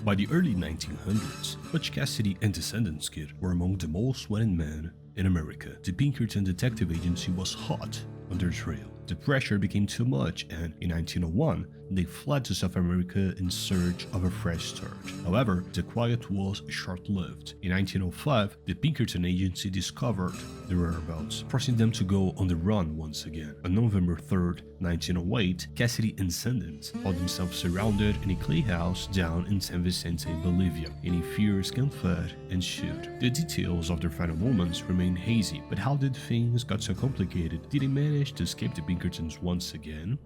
By the early 1900s, Butch Cassidy and Descendants Kid were among the most wanted men in America. The Pinkerton Detective Agency was hot on their trail. The pressure became too much, and in 1901, they fled to South America in search of a fresh start. However, the quiet was short-lived. In 1905, the Pinkerton Agency discovered their whereabouts, forcing them to go on the run once again. On November 3rd, 1908, Cassidy and Descendants found themselves surrounded in a clay house down in San Vicente, Bolivia, in a fierce gunfight ensued. The details of their final moments remain hazy, but how did things get so complicated? Did they manage to escape the Pinkertons once again?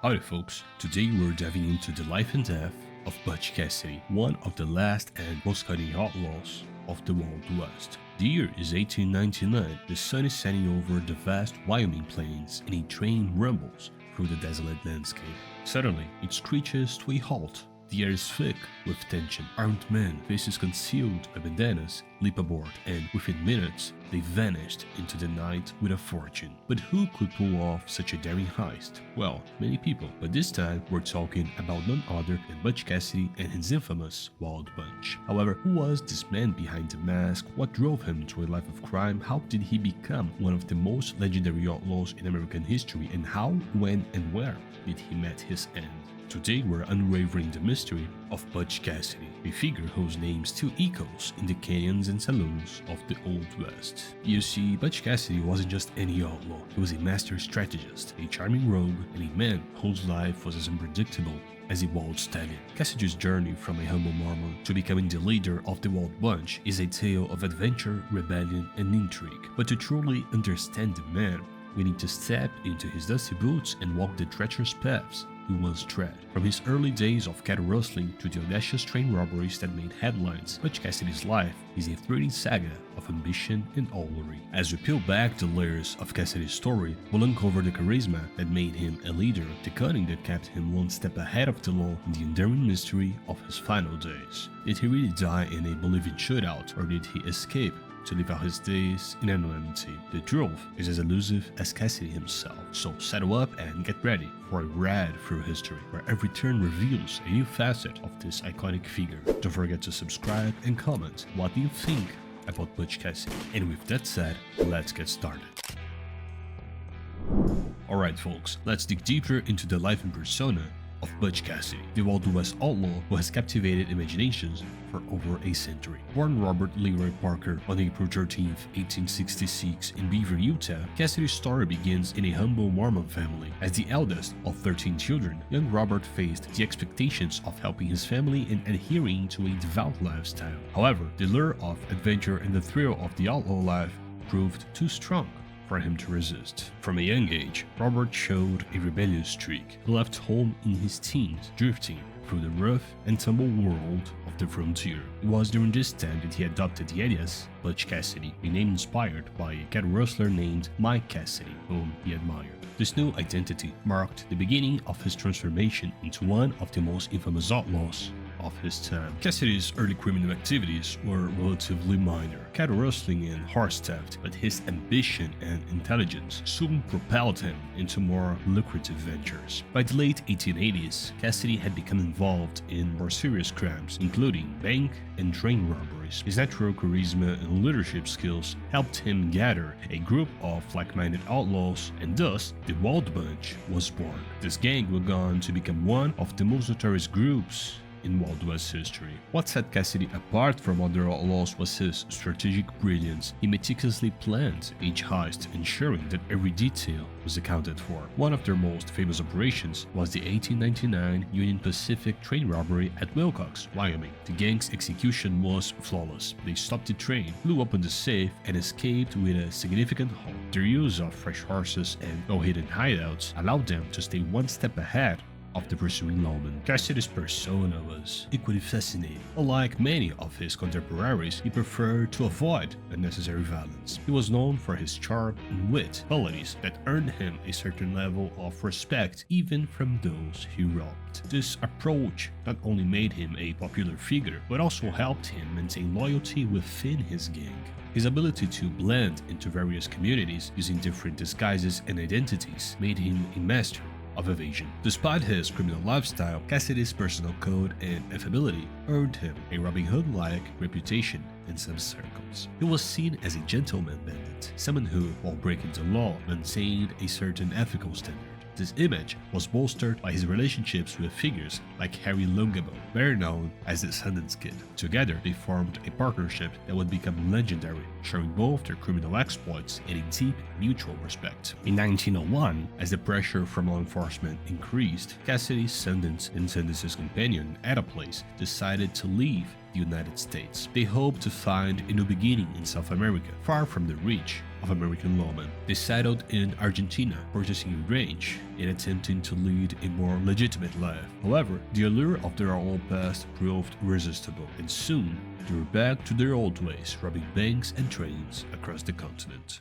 Howdy folks, today we're diving into the life and death of Butch Cassidy, one of the last and most cunning outlaws of the Wild West. The year is 1899, the sun is setting over the vast Wyoming plains and a train rumbles through the desolate landscape. Suddenly, it screeches to a halt. The air is thick with tension. Armed men, faces concealed by bandanas, leap aboard, and within minutes, they vanished into the night with a fortune. But who could pull off such a daring heist? Well, many people, but this time we're talking about none other than Butch Cassidy and his infamous Wild Bunch. However, who was this man behind the mask? What drove him to a life of crime? How did he become one of the most legendary outlaws in American history? And how, when, and where did he meet his end? Today we're unravering the mystery of Butch Cassidy, a figure whose name still echoes in the canyons and saloons of the Old West. You see, Butch Cassidy wasn't just any outlaw, he was a master strategist, a charming rogue, and a man whose life was as unpredictable as a wild stallion. Cassidy's journey from a humble Mormon to becoming the leader of the Wild Bunch is a tale of adventure, rebellion, and intrigue. But to truly understand the man, we need to step into his dusty boots and walk the treacherous paths he once tread. From his early days of cattle rustling to the audacious train robberies that made headlines, Butch Cassidy's life is a thrilling saga of ambition and outlawry. As we peel back the layers of Cassidy's story, we'll uncover the charisma that made him a leader, the cunning that kept him one step ahead of the law, and the enduring mystery of his final days. Did he really die in a Bolivian shootout, or did he escape to live out his days in anonymity? The truth is as elusive as Cassidy himself, so settle up and get ready for a ride through history, where every turn reveals a new facet of this iconic figure. Don't forget to subscribe and comment what do you think about Butch Cassidy. And with that said, let's get started. Alright folks, let's dig deeper into the life and persona of Butch Cassidy, the Wild West outlaw who has captivated imaginations for over a century. Born Robert Leroy Parker on April 13, 1866 in Beaver, Utah, Cassidy's story begins in a humble Mormon family. As the eldest of 13 children, young Robert faced the expectations of helping his family and adhering to a devout lifestyle. However, the lure of adventure and the thrill of the outlaw life proved too strong for him to resist. From a young age, Robert showed a rebellious streak. He left home in his teens, drifting through the rough and tumble world of the frontier. It was during this time that he adopted the alias Butch Cassidy, a name inspired by a cattle rustler named Mike Cassidy, whom he admired. This new identity marked the beginning of his transformation into one of the most infamous outlaws of his time. Cassidy's early criminal activities were relatively minor, cattle rustling and horse theft, but his ambition and intelligence soon propelled him into more lucrative ventures. By the late 1880s, Cassidy had become involved in more serious crimes, including bank and train robberies. His natural charisma and leadership skills helped him gather a group of like-minded outlaws, and thus the Wild Bunch was born. This gang would go on to become one of the most notorious groups in Wild West history. What set Cassidy apart from other outlaws was his strategic brilliance. He meticulously planned each heist, ensuring that every detail was accounted for. One of their most famous operations was the 1899 Union Pacific train robbery at Wilcox, Wyoming. The gang's execution was flawless. They stopped the train, blew open the safe, and escaped with a significant haul. Their use of fresh horses and well-hidden hideouts allowed them to stay one step ahead of the pursuing lawman. Cassidy's persona was equally fascinating. Unlike many of his contemporaries, he preferred to avoid unnecessary violence. He was known for his charm and wit, qualities that earned him a certain level of respect even from those he robbed. This approach not only made him a popular figure, but also helped him maintain loyalty within his gang. His ability to blend into various communities using different disguises and identities made him a master of evasion. Despite his criminal lifestyle, Cassidy's personal code and affability earned him a Robin Hood-like reputation in some circles. He was seen as a gentleman bandit, someone who, while breaking the law, maintained a certain ethical standard. This image was bolstered by his relationships with figures like Harry Longabo, better known as the Sundance Kid. Together, they formed a partnership that would become legendary, sharing both their criminal exploits and a deep mutual respect. In 1901, as the pressure from law enforcement increased, Cassidy, Sundance, and Sundance's companion, Ada Place, decided to leave the United States. They hoped to find a new beginning in South America, far from the reach of American lawmen. They settled in Argentina, purchasing a ranch and attempting to lead a more legitimate life. However, the allure of their old past proved irresistible, and soon they were back to their old ways, robbing banks and trains across the continent.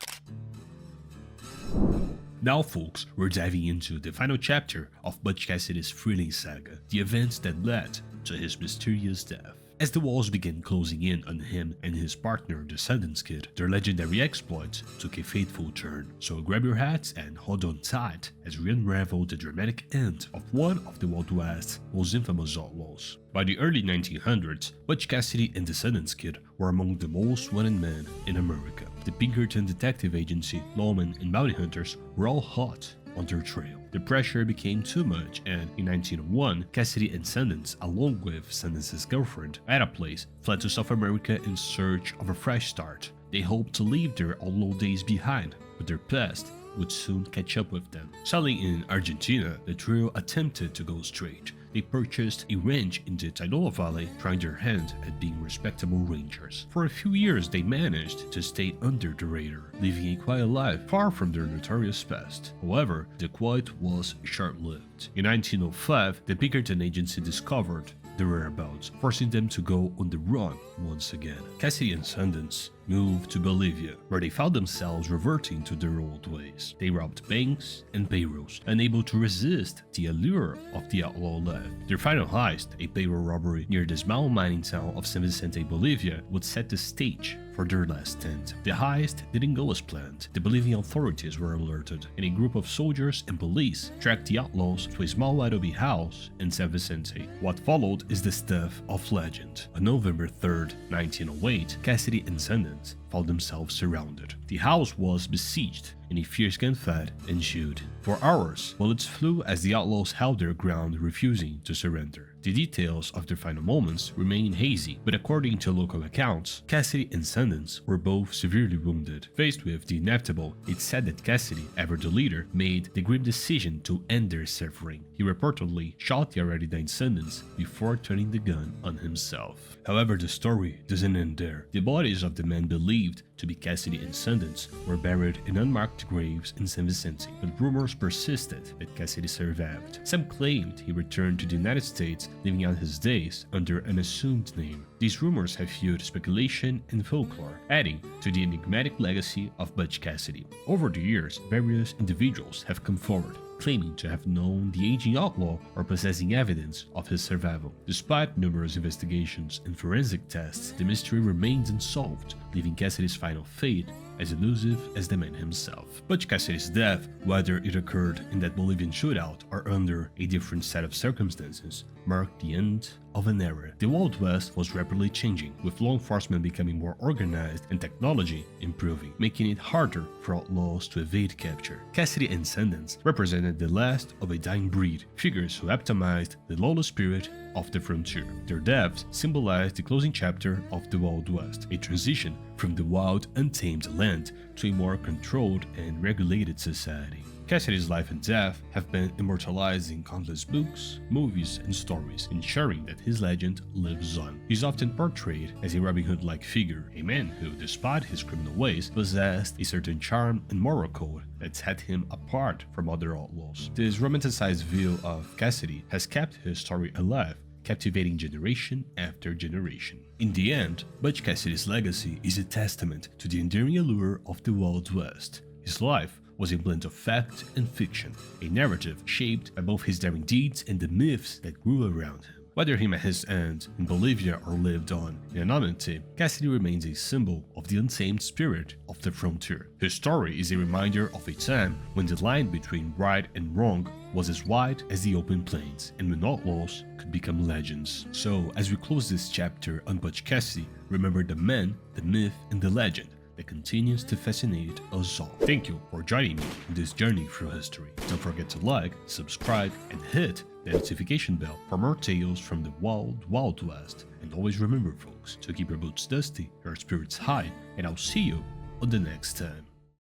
Now folks, we're diving into the final chapter of Butch Cassidy's thrilling saga, the events that led to his mysterious death. As the walls began closing in on him and his partner, the Sundance Kid, their legendary exploits took a fateful turn. So grab your hats and hold on tight as we unravel the dramatic end of one of the Wild West's most infamous outlaws. By the early 1900s, Butch Cassidy and the Sundance Kid were among the most wanted men in America. The Pinkerton Detective Agency, lawmen, and bounty hunters were all hot on their trail. The pressure became too much, and in 1901, Cassidy and Sundance, along with Sundance's girlfriend, Ada Place, fled to South America in search of a fresh start. They hoped to leave their outlaw days behind, but their past would soon catch up with them. Settling in Argentina, the trio attempted to go straight. They purchased a ranch in the Tinola Valley, trying their hand at being respectable rangers. For a few years, they managed to stay under the radar, living a quiet life far from their notorious past. However, the quiet was short-lived. In 1905, the Pinkerton Agency discovered their whereabouts, forcing them to go on the run once again. Cassidy and Sundance moved to Bolivia, where they found themselves reverting to their old ways. They robbed banks and payrolls, unable to resist the allure of the outlaw life. Their final heist, a payroll robbery near the small mining town of San Vicente, Bolivia, would set the stage for their last stand. The heist didn't go as planned. The Bolivian authorities were alerted, and a group of soldiers and police tracked the outlaws to a small adobe house in San Vicente. What followed is the stuff of legend. On November 3rd, 1908, Cassidy and Sundance found themselves surrounded. The house was besieged, and a fierce gunfight ensued. For hours, bullets flew as the outlaws held their ground, refusing to surrender. The details of their final moments remain hazy, but according to local accounts, Cassidy and Sundance were both severely wounded. Faced with the inevitable, it's said that Cassidy, ever the leader, made the grim decision to end their suffering. He reportedly shot the already dying Sundance before turning the gun on himself. However, the story doesn't end there. The bodies of the men believed to be Cassidy and Sundance were buried in unmarked graves in San Vicente, but rumors persisted that Cassidy survived. Some claimed he returned to the United States, living out his days under an assumed name. These rumors have fueled speculation and folklore, adding to the enigmatic legacy of Butch Cassidy. Over the years, various individuals have come forward, claiming to have known the aging outlaw or possessing evidence of his survival. Despite numerous investigations and forensic tests, the mystery remains unsolved, leaving Cassidy's final fate as elusive as the man himself. Butch Cassidy's death, whether it occurred in that Bolivian shootout or under a different set of circumstances, marked the end of an era. The Wild West was rapidly changing, with law enforcement becoming more organized and technology improving, making it harder for outlaws to evade capture. Cassidy and Sundance represented the last of a dying breed, figures who epitomized the lawless spirit of the frontier. Their deaths symbolized the closing chapter of the Wild West, a transition from the wild, untamed land to a more controlled and regulated society. Cassidy's life and death have been immortalized in countless books, movies, and stories, ensuring that his legend lives on. He's often portrayed as a Robin Hood-like figure, a man who, despite his criminal ways, possessed a certain charm and moral code that set him apart from other outlaws. This romanticized view of Cassidy has kept his story alive, captivating generation after generation. In the end, Butch Cassidy's legacy is a testament to the enduring allure of the Wild West. His life was a blend of fact and fiction, a narrative shaped by both his daring deeds and the myths that grew around him. Whether he met his end in Bolivia or lived on in anonymity, Cassidy remains a symbol of the untamed spirit of the frontier. His story is a reminder of a time when the line between right and wrong was as wide as the open plains, and when outlaws could become legends. So, as we close this chapter on Butch Cassidy, remember the man, the myth, and the legend that continues to fascinate us all. Thank you for joining me in this journey through history. Don't forget to like, subscribe, and hit the notification bell for more tales from the wild, wild west. And always remember, folks, to keep your boots dusty, your spirits high, and I'll see you on the next time.